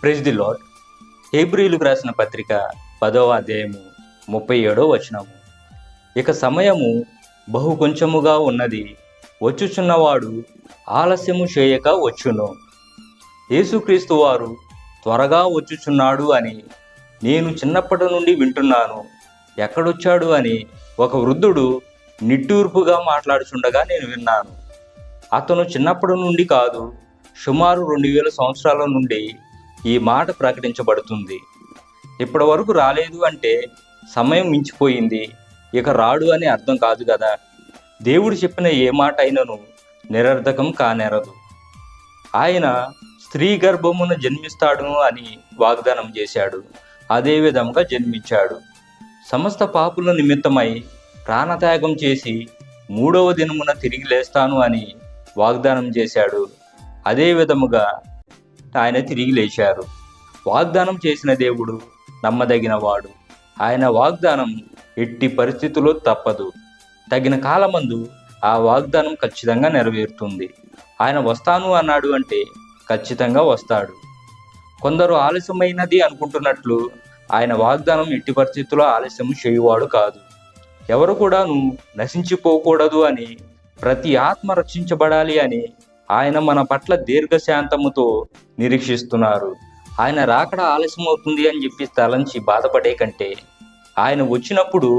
Praise the lord. హెబ్రీయులకు రాసిన పత్రిక 10వ అధ్యాయము 37వ వచనము. ఇక సమయము బహు కొంచెముగా ఉన్నది, వచ్చుచున్నవాడు ఆలస్యము చేయక వచ్చును. యేసుక్రీస్తు వారు త్వరగా వచ్చుచున్నాడు అని నేను చిన్నప్పటి నుండి వింటున్నాను. ఎక్కడొచ్చాడు అని ఒక వృద్ధుడు నిట్టూర్పుగా మాట్లాడుచుండగా నేను విన్నాను. అతను చిన్నప్పటి నుండి కాదు, సుమారు 2000 సంవత్సరాల నుండి ఈ మాట ప్రకటించబడుతుంది. ఇప్పటి వరకు రాలేదు అంటే సమయం మించిపోయింది, ఇక రాడు అని అర్థం కాదు కదా. దేవుడు చెప్పిన ఏ మాట అయినను నిరర్ధకం కానేరదు. ఆయన స్త్రీ గర్భమున జన్మిస్తాడు అని వాగ్దానం చేశాడు. అదే విధంగా జన్మించాడు. సమస్త పాపుల నిమిత్తమై ప్రాణత్యాగం చేసి 3వ దినమున తిరిగి లేస్తాను అని వాగ్దానం చేశాడు. అదే విధముగా ఆయన తిరిగి లేచారు. వాగ్దానం చేసిన దేవుడు నమ్మదగినవాడు. ఆయన వాగ్దానం ఎట్టి పరిస్థితుల్లో తప్పదు. తగిన కాలమందు ఆ వాగ్దానం ఖచ్చితంగా నెరవేరుతుంది. ఆయన వస్తాను అన్నాడు అంటే ఖచ్చితంగా వస్తాడు. కొందరు ఆలస్యమైనది అనుకుంటున్నట్లు ఆయన వాగ్దానం ఎట్టి పరిస్థితుల్లో ఆలస్యం చేయువాడు కాదు. ఎవరు కూడాను నశించిపోకూడదు అని, ప్రతి ఆత్మ రక్షించబడాలి అని ఆయన మన పట్ల దీర్ఘశాంతముతో నిరీక్షిస్తున్నారు. ఆయన రాకడ ఆలస్యం అవుతుంది అని చెప్పి తలంచి బాధపడే కంటే, ఆయన వచ్చినప్పుడు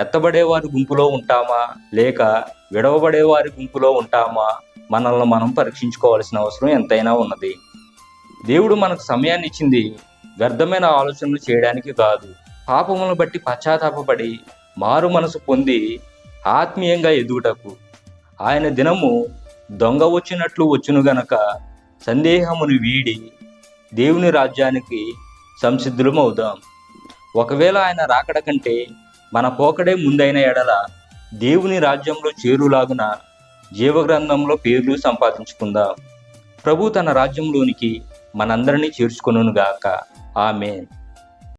ఎత్తబడేవారి గుంపులో ఉంటామా లేక విడవబడేవారి గుంపులో ఉంటామా, మనల్ని మనం పరీక్షించుకోవాల్సిన అవసరం ఎంతైనా ఉన్నది. దేవుడు మనకు సమయాన్ని ఇచ్చింది వ్యర్థమైన ఆలోచనలు చేయడానికి కాదు, పాపములను బట్టి పశ్చాత్తాపపడి మారు మనసు పొంది ఆత్మీయంగా ఎదుగుటకు. ఆయన దినము దొంగ వచ్చినట్లు వచ్చును గనక సందేహమును వీడి దేవుని రాజ్యానికి సంసిద్ధులమవుదాం. ఒకవేళ ఆయన రాకడ కంటే మన పోకడే ముందైన ఎడల దేవుని రాజ్యంలో చేరులాగున జీవగ్రంథంలో పేర్లు సంపాదించుకుందాం. ప్రభు తన రాజ్యంలోనికి మనందరినీ చేర్చుకొనుగాక. ఆమేన్.